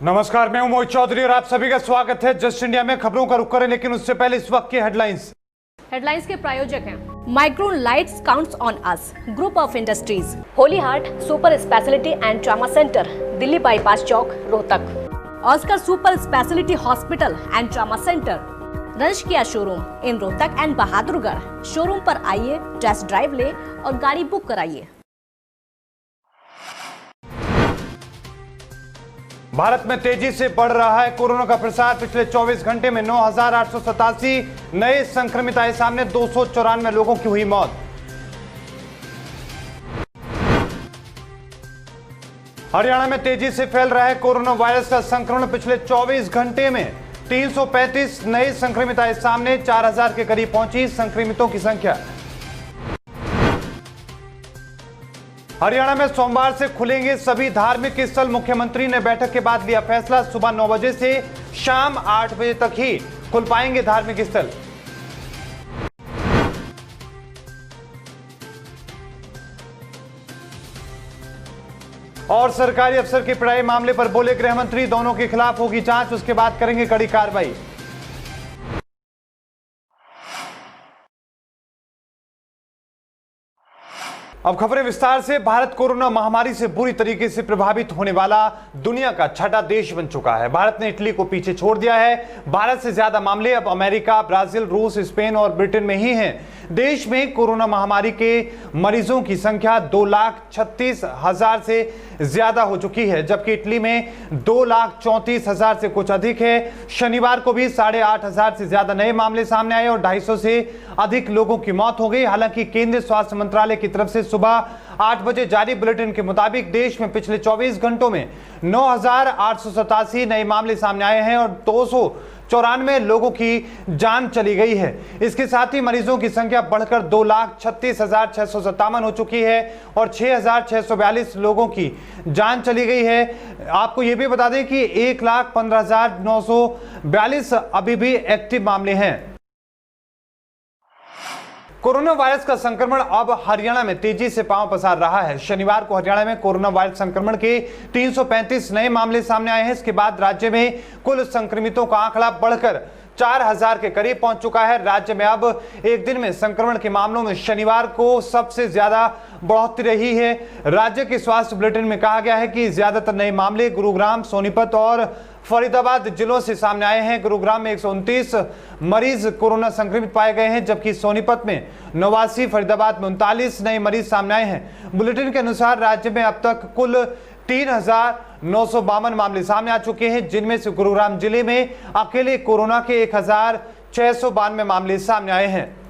नमस्कार, मैं हूं मोहित चौधरी और आप सभी का स्वागत है जस्ट इंडिया में। खबरों का रुख करें, लेकिन उससे पहले इस वक्त की हेडलाइंस के प्रायोजक हैं Micron lights counts on us, group of industries, Holy Heart super speciality and trauma centre, Delhi bypass Chowk, Rohtak, Oscar super speciality hospital and trauma centre, रंश किया showroom in Rohtak and Bahadurgarh. Showroom पर आइए, टेस्ट ड्राइव ले और गाड़ी बुक कराइए। भारत में तेजी से बढ़ रहा है कोरोना का प्रसार। पिछले 24 घंटे में 9,887 नए संक्रमित आए सामने, 294 लोगों की हुई मौत। हरियाणा में तेजी से फैल रहा है कोरोना वायरस का संक्रमण। पिछले 24 घंटे में 335 नए संक्रमित आए सामने, 4,000 के करीब पहुंची संक्रमितों की संख्या। हरियाणा में सोमवार से खुलेंगे सभी धार्मिक स्थल। मुख्यमंत्री ने बैठक के बाद लिया फैसला। सुबह 9 बजे से शाम 8 बजे तक ही खुल पाएंगे धार्मिक स्थल। और सरकारी अफसर की पिटाई मामले पर बोले गृह मंत्री, दोनों के खिलाफ होगी जांच, उसके बाद करेंगे कड़ी कार्रवाई। अब खबरें विस्तार से। भारत कोरोना महामारी से बुरी तरीके से प्रभावित होने वाला दुनिया का छठा देश बन चुका है। भारत ने इटली को पीछे छोड़ दिया है। भारत से ज्यादा मामले अब अमेरिका, ब्राजील, रूस, स्पेन और ब्रिटेन में ही हैं। देश में कोरोना महामारी के मरीजों की संख्या 2,36,000 से ज्यादा हो चुकी है, जबकि इटली में 2,34,000 से कुछ अधिक है। शनिवार को भी 8,500 से ज्यादा नए मामले सामने आए और 250 से अधिक लोगों की मौत हो गई। हालांकि केंद्रीय स्वास्थ्य मंत्रालय की तरफ से सुबह 8 बजे जारी बुलेटिन के मुताबिक देश में पिछले 24 घंटों में 9,887 नए मामले सामने आए हैं और 294 लोगों की जान चली गई है। इसके साथ ही मरीजों की संख्या बढ़कर 2,36,657 हो चुकी है और 6,642 लोगों की जान चली गई है। आपको यह भी बता दें कि 1,15,942 अभी भी एक्टिव मामले हैं। कोरोना वायरस का संक्रमण अब हरियाणा में तेजी से पांव पसार रहा है। शनिवार को हरियाणा में कोरोना वायरस संक्रमण के 335 नए मामले सामने आए हैं। इसके बाद राज्य में कुल संक्रमितों का आंकड़ा बढ़कर 4,000 के करीब पहुंच चुका है। राज्य में अब एक दिन में संक्रमण के मामलों में शनिवार को सबसे ज्यादा बढ़ोतरी रही है। राज्य के स्वास्थ्य बुलेटिन में कहा गया है कि ज्यादातर नए मामले गुरुग्राम, सोनीपत और फरीदाबाद जिलों से सामने आए हैं। गुरुग्राम में 129 मरीज कोरोना संक्रमित पाए गए हैं, जबकि सोनीपत में 89, फरीदाबाद में 39 नए मरीज सामने आए हैं। बुलेटिन के अनुसार राज्य में अब तक कुल 3,952 मामले सामने आ चुके हैं, जिनमें से गुरुग्राम जिले में अकेले कोरोना के 1,692 मामले सामने आए हैं।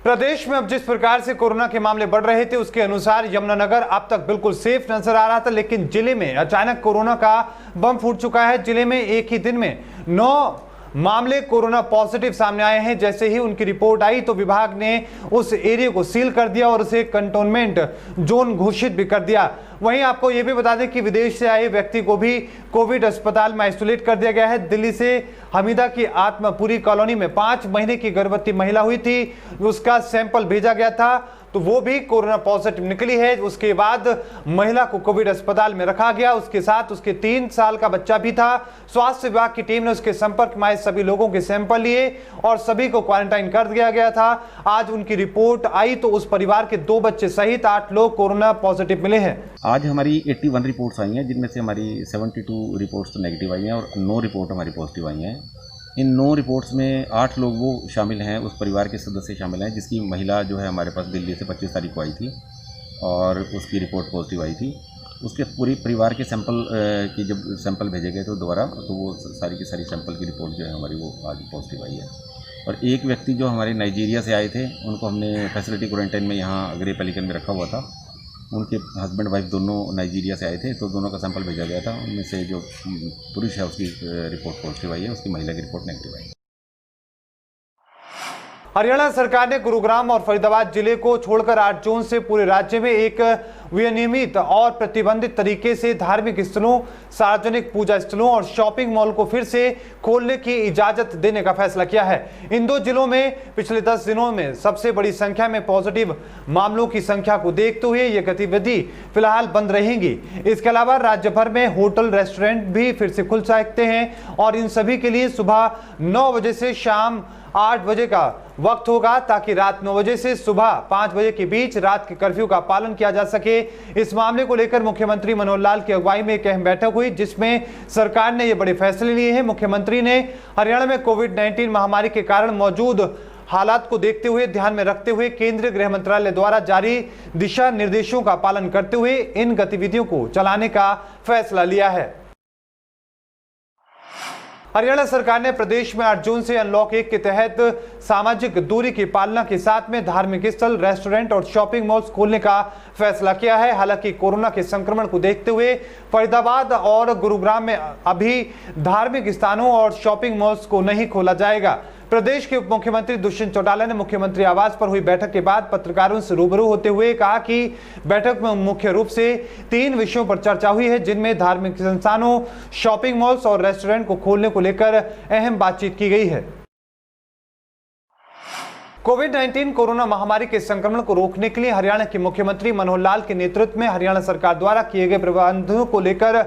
प्रदेश में अब जिस प्रकार से कोरोना के मामले बढ़ रहे थे, उसके अनुसार यमुनानगर अब तक बिल्कुल सेफ नजर आ रहा था, लेकिन जिले में अचानक कोरोना का बम फूट चुका है। जिले में एक ही दिन में 9 मामले कोरोना पॉजिटिव सामने आए हैं। जैसे ही उनकी रिपोर्ट आई तो विभाग ने उस एरिया को सील कर दिया और उसे कंटोनमेंट जोन घोषित भी कर दिया। वहीं आपको यह भी बता दें कि विदेश से आए व्यक्ति को भी कोविड अस्पताल में आइसोलेट कर दिया गया है। दिल्ली से हमीदा की आत्मापुरी कॉलोनी में 5 महीने की गर्भवती महिला हुई थी, उसका सैंपल भेजा गया था तो वो भी कोरोना पॉजिटिव निकली है। उसके बाद महिला को कोविड अस्पताल में रखा गया, उसके साथ उसके 3 साल का बच्चा भी था। स्वास्थ्य विभाग की टीम ने उसके संपर्क में आए सभी लोगों के सैंपल लिए और सभी को क्वारंटाइन कर दिया गया था। आज उनकी रिपोर्ट आई तो उस परिवार के 2 बच्चे सहित 8 लोग कोरोना पॉजिटिव मिले हैं। आज हमारी 81 रिपोर्ट्स आई हैं, जिनमें से हमारी 72 रिपोर्ट्स तो नेगेटिव आई हैं और 9 रिपोर्ट हमारी पॉजिटिव आई हैं। इन 9 रिपोर्ट्स में 8 लोग वो शामिल हैं, उस परिवार के सदस्य शामिल हैं जिसकी महिला जो है हमारे पास दिल्ली से 25 तारीख को आई थी और उसकी रिपोर्ट पॉजिटिव आई थी। उसके पूरी परिवार के सैंपल की जब सैंपल भेजे गए तो दोबारा, तो वो सारी की सारी सैंपल की रिपोर्ट जो है हमारी वो आज पॉजिटिव आई है। और एक व्यक्ति जो हमारे नाइजीरिया से आए थे, उनको हमने फैसिलिटी क्वारंटाइन में यहाँ ग्रे पेलिकन में रखा हुआ था। उनके हस्बैंड वाइफ दोनों नाइजीरिया से आए थे, तो दोनों का सैंपल भेजा गया था। उनमें से जो पुरुष है उसकी रिपोर्ट पॉजिटिव आई है, उसकी महिला की रिपोर्ट नेगेटिव आई है। हरियाणा सरकार ने गुरुग्राम और फरीदाबाद जिले को छोड़कर 8 जून से पूरे राज्य में एक विनियमित और प्रतिबंधित तरीके से धार्मिक स्थलों, सार्वजनिक पूजा स्थलों और शॉपिंग मॉल को फिर से खोलने की इजाजत देने का फैसला किया है। इन 2 जिलों में पिछले 10 दिनों में सबसे बड़ी संख्या में पॉजिटिव मामलों की संख्या को देखते हुए ये गतिविधि फिलहाल बंद रहेंगी। इसके अलावा राज्य भर में होटल, रेस्टोरेंट भी फिर से खुल सकते हैं और इन सभी के लिए सुबह 9 बजे से शाम 8 बजे का वक्त होगा, ताकि रात 9 बजे से सुबह 5 बजे के बीच रात के कर्फ्यू का पालन किया जा सके। इस मामले को लेकर मुख्यमंत्री मनोहर लाल की अगुवाई में एक अहम बैठक हुई, जिसमें सरकार ने ये बड़े फैसले लिए हैं। मुख्यमंत्री ने हरियाणा में कोविड-19 महामारी के कारण मौजूद हालात को देखते हुए, ध्यान में रखते हुए केंद्रीय गृह मंत्रालय द्वारा जारी दिशा निर्देशों का पालन करते हुए इन गतिविधियों को चलाने का फैसला लिया है। हरियाणा सरकार ने प्रदेश में 8 जून से अनलॉक 1 के तहत सामाजिक दूरी की पालना के साथ में धार्मिक स्थल, रेस्टोरेंट और शॉपिंग मॉल्स खोलने का फैसला किया है। हालांकि कोरोना के संक्रमण को देखते हुए फरीदाबाद और गुरुग्राम में अभी धार्मिक स्थानों और शॉपिंग मॉल्स को नहीं खोला जाएगा। प्रदेश के उप मुख्यमंत्री दुष्यंत चौटाला ने मुख्यमंत्री आवास पर हुई बैठक के बाद पत्रकारों से रूबरू होते हुए कहा कि बैठक में मुख्य रूप से 3 विषयों पर चर्चा हुई है, जिनमें धार्मिक संस्थानों, शॉपिंग मॉल्स और रेस्टोरेंट को खोलने को लेकर अहम बातचीत की गई है। कोविड-19 कोरोना महामारी के संक्रमण को रोकने के लिए हरियाणा के मुख्यमंत्री मनोहर लाल के नेतृत्व में हरियाणा सरकार द्वारा किए गए प्रबंधों को लेकर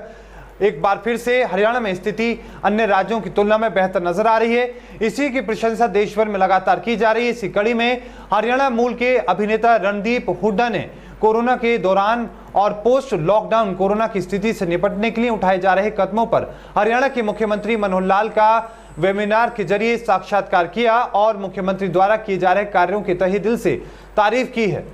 एक बार फिर से हरियाणा में स्थिति अन्य राज्यों की तुलना में बेहतर नजर आ रही है। इसी की प्रशंसा देश भर में लगातार की जा रही है। इसी कड़ी में हरियाणा मूल के अभिनेता रणदीप हुड्डा ने कोरोना के दौरान और पोस्ट लॉकडाउन कोरोना की स्थिति से निपटने के लिए उठाए जा रहे कदमों पर हरियाणा के मुख्यमंत्री मनोहर लाल का वेबिनार के जरिए साक्षात्कार किया और मुख्यमंत्री द्वारा किए जा रहे कार्यों की तहे दिल से तारीफ की है।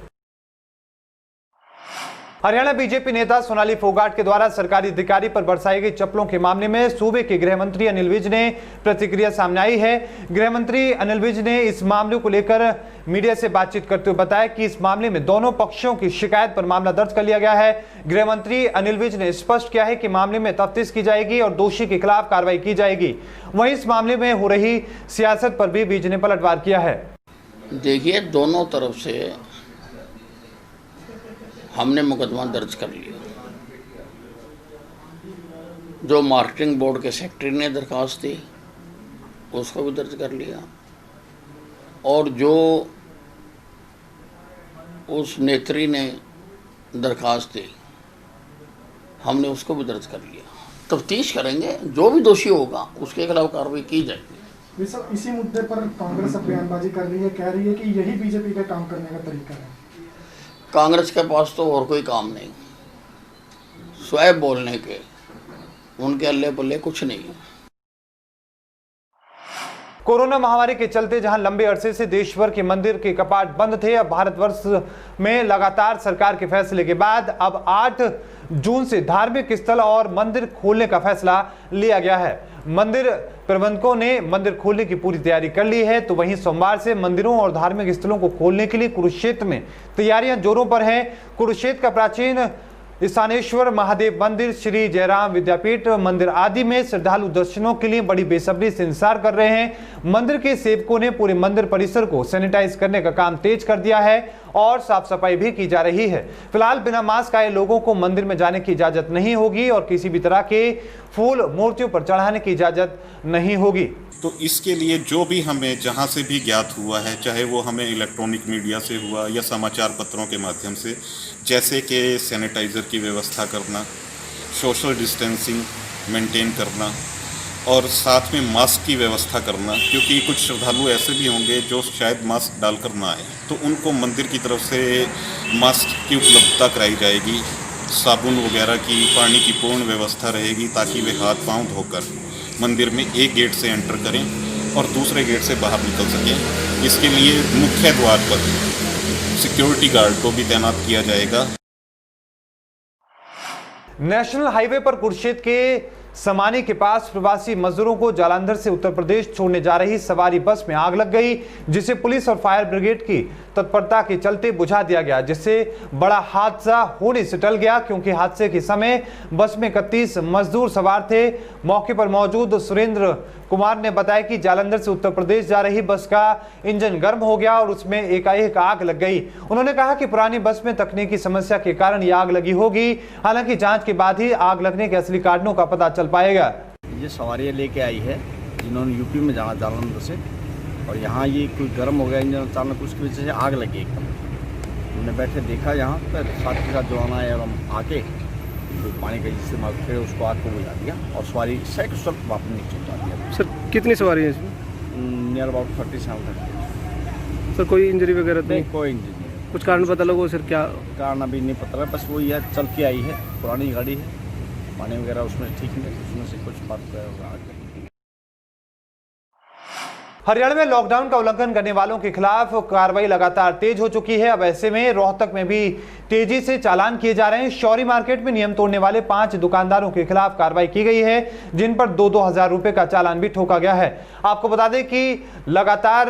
हरियाणा बीजेपी नेता सोनाली फोगाट के द्वारा सरकारी अधिकारी पर बरसाई गई चप्पलों के मामले में सूबे के गृह मंत्री अनिल विज ने प्रतिक्रिया सामने आई है। गृह मंत्री अनिल विज ने इस मामले को लेकर मीडिया से बातचीत करते हुए बताया कि इस मामले में दोनों पक्षों की शिकायत पर मामला दर्ज कर लिया गया है। गृह मंत्री अनिल विज ने स्पष्ट किया है कि मामले में तफ्तीश की जाएगी और दोषी के खिलाफ कार्रवाई की जाएगी। वहीं इस मामले में हो रही सियासत पर भी विज ने पलटवार किया है। देखिए, दोनों तरफ से हमने मुकदमा दर्ज कर लिया। जो मार्केटिंग बोर्ड के सेक्रेटरी ने दरखास्त दी उसको भी दर्ज कर लिया, और जो उस नेत्री ने दरखास्त दी हमने उसको भी दर्ज कर लिया। तफ्तीश करेंगे, जो भी दोषी होगा उसके खिलाफ कार्रवाई की जाएगी। इसी मुद्दे पर कांग्रेस बयानबाजी कर रही है, कह रही है कि यही बीजेपी का काम करने का तरीका है। कांग्रेस के पास तो और कोई काम नहीं, स्वयं बोलने के, उनके अल्ले पल्ले कुछ नहीं। कोरोना महामारी के चलते जहां लंबे अरसे से देश भर के मंदिर के कपाट बंद थे, अब भारतवर्ष में लगातार सरकार के फैसले के बाद अब 8 जून से धार्मिक स्थल और मंदिर खोलने का फैसला लिया गया है। मंदिर प्रबंधकों ने मंदिर खोलने की पूरी तैयारी कर ली है, तो वहीं सोमवार से मंदिरों और धार्मिक स्थलों को खोलने के लिए कुरुक्षेत्र में तैयारियां जोरों पर हैं। कुरुक्षेत्र का प्राचीन स्थानेश्वर महादेव मंदिर, श्री जयराम विद्यापीठ मंदिर आदि में श्रद्धालु दर्शनों के लिए बड़ी बेसब्री से इंतजार कर रहे हैं। मंदिर के सेवकों ने पूरे मंदिर परिसर को सैनिटाइज करने का काम तेज कर दिया है और साफ सफाई भी की जा रही है। फिलहाल बिना मास्क आए लोगों को मंदिर में जाने की इजाजत नहीं होगी और किसी भी तरह के फूल मूर्तियों पर चढ़ाने की इजाजत नहीं होगी। तो इसके लिए जो भी हमें जहाँ से भी ज्ञात हुआ है, चाहे वो हमें इलेक्ट्रॉनिक मीडिया से हुआ या समाचार पत्रों के माध्यम से, जैसे कि सैनिटाइज़र की व्यवस्था करना, सोशल डिस्टेंसिंग मेंटेन करना और साथ में मास्क की व्यवस्था करना, क्योंकि कुछ श्रद्धालु ऐसे भी होंगे जो शायद मास्क डालकर ना आए, तो उनको मंदिर की तरफ से मास्क की उपलब्धता कराई जाएगी। साबुन वगैरह की, पानी की पूर्ण व्यवस्था रहेगी ताकि वे हाथ पांव धोकर मंदिर में एक गेट से एंटर करें और दूसरे गेट से बाहर निकल सकें। इसके लिए मुख्य द्वार पर सिक्योरिटी गार्ड को भी तैनात किया जाएगा। नेशनल हाईवे पर कुरुक्षेत्र के समानी के पास प्रवासी मजदूरों को जालंधर से उत्तर प्रदेश छोड़ने जा रही सवारी बस में आग लग गई, जिसे पुलिस और फायर ब्रिगेड की तत्परता के चलते बुझा दिया गया, जिससे बड़ा हादसा होने से टल गया। क्योंकि हादसे के समय बस में 31 मजदूर सवार थे। मौके पर मौजूद सुरेंद्र कुमार ने बताया कि जालंधर से उत्तर प्रदेश जा रही बस का इंजन गर्म हो गया और उसमें एकाएक आग लग गई। उन्होंने कहा कि पुरानी बस में तकनीकी समस्या के कारण ये आग लगी होगी। हालांकि जांच के बाद ही आग लगने के असली कारणों का पता चल पाएगा। ये सवारियाँ लेके आई है जिन्होंने यूपी में जाना जालंधर से, और यहाँ ये कोई गर्म हो गया इंजन अचानक, उसकी वजह से आग लगी एकदम। हमने बैठे देखा यहाँ पर, साथ के साथ जवान आए और हम आके तो पानी का इस्तेमाल करके उसको आग को बुझा दिया और सवारी सकुशल वापस नीचे उतार दिया। सर कितनी सवारी है इसमें? नियर अबाउट 30 तक। सर कोई इंजरी वगैरह तो नहीं? कोई इंजरी नहीं। कुछ कारण पता लगा सर? क्या कारण अभी नहीं पता लगा, बस वही है चल के आई है, पुरानी गाड़ी है, पानी वगैरह उसमें ठीक नहीं, उसमें से कुछ बात आग लगी। हरियाणा में लॉकडाउन का उल्लंघन करने वालों के खिलाफ कार्रवाई लगातार तेज हो चुकी है। अब ऐसे में रोहतक में भी तेजी से चालान किए जा रहे हैं। शौरी मार्केट में नियम तोड़ने वाले 5 दुकानदारों के खिलाफ कार्रवाई की गई है, जिन पर 2-2 हजार रुपए का चालान भी ठोका गया है। आपको बता दें कि लगातार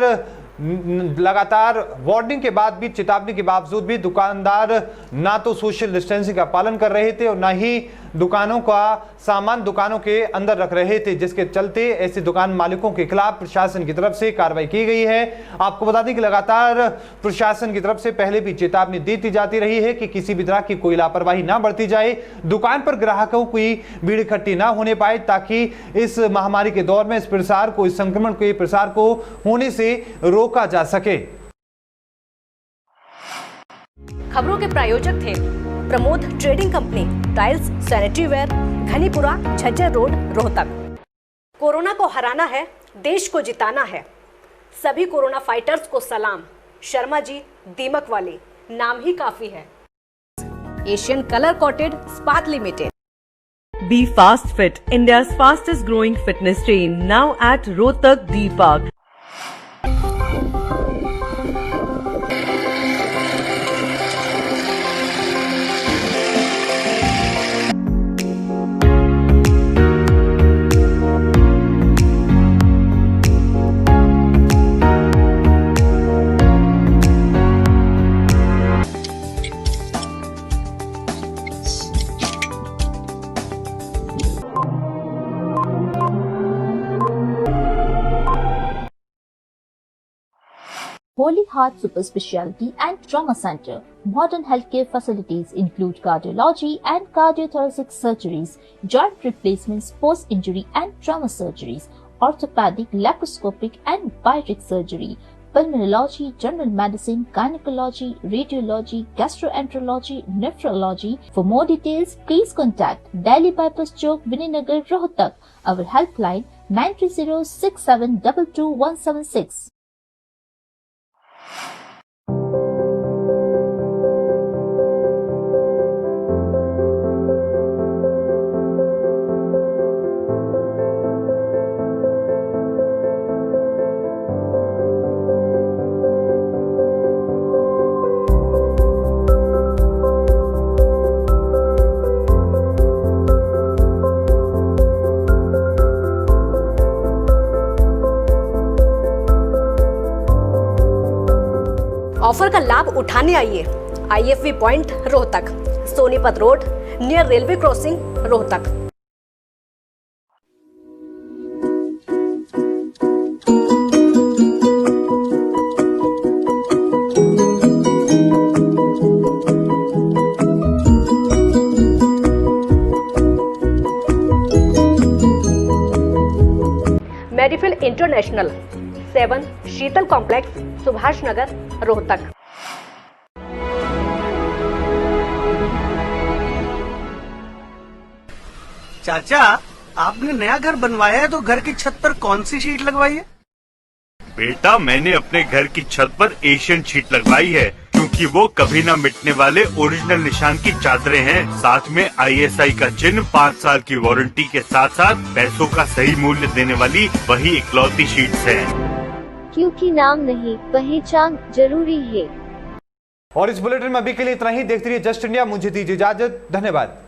वार्निंग के बाद भी, चेतावनी के बावजूद भी दुकानदार ना तो सोशल डिस्टेंसिंग का पालन कर रहे थे और ना ही दुकानों का सामान दुकानों के अंदर रख रहे थे, जिसके चलते ऐसे दुकान मालिकों के खिलाफ प्रशासन की तरफ से कार्रवाई की गई है। आपको बता दें कि लगातार प्रशासन की तरफ से पहले भी चेतावनी देती जाती रही है कि किसी भी तरह की कोई लापरवाही ना बरती जाए, दुकान पर ग्राहकों की भीड़ इकट्ठी ना होने पाए, ताकि इस महामारी के दौर में इस प्रसार को, इस संक्रमण के प्रसार को होने से रोका जा सके। खबरों के प्रायोजक थे Pramod trading company, tiles, sanitary ware, Ghanipura, Jhajjar road, Rohtak. Corona को हराना है, देश को जिताना है। सभी कोरोना फाइटर्स को सलाम। शर्मा जी, दीमक वाले, नाम ही काफी है। Asian colour coated Ispat limited. Be Fast Fit, India's fastest growing fitness chain, now at Rohtak D Park. Holy Heart Super Speciality and Trauma Center. Modern healthcare facilities include cardiology and cardiothoracic surgeries, joint replacements, post-injury and trauma surgeries, orthopedic, laparoscopic and bariatric surgery, pulmonology, general medicine, gynecology, radiology, gastroenterology, nephrology. For more details, please contact Delhi Bypass Chowk, Vininagar, Rohtak. Our helpline 930-6722-176. Offer का लाभ उठाने आइए IFV point Rohtak, Sonipat road near railway crossing, Rohtak. Medifil international 7 Sheetal complex, Subhash Nagar, Rohtak. चाचा, आपने नया घर बनवाया है तो घर की छत पर कौन सी शीट लगवाई है? बेटा, मैंने अपने घर की छत पर एशियन शीट लगवाई है, क्योंकि वो कभी न मिटने वाले ओरिजिनल निशान की चादरें हैं। साथ में ISI का चिन्ह, 5 साल की वारंटी के साथ साथ पैसों का सही मूल्य देने वाली वही इकलौती शीट्स हैं। क्योंकि नाम नहीं, पहचान जरूरी है। और इस बुलेटिन में अभी के लिए इतना ही। देखते रहिए जस्ट इंडिया। मुझे दीजिए इजाजत। धन्यवाद।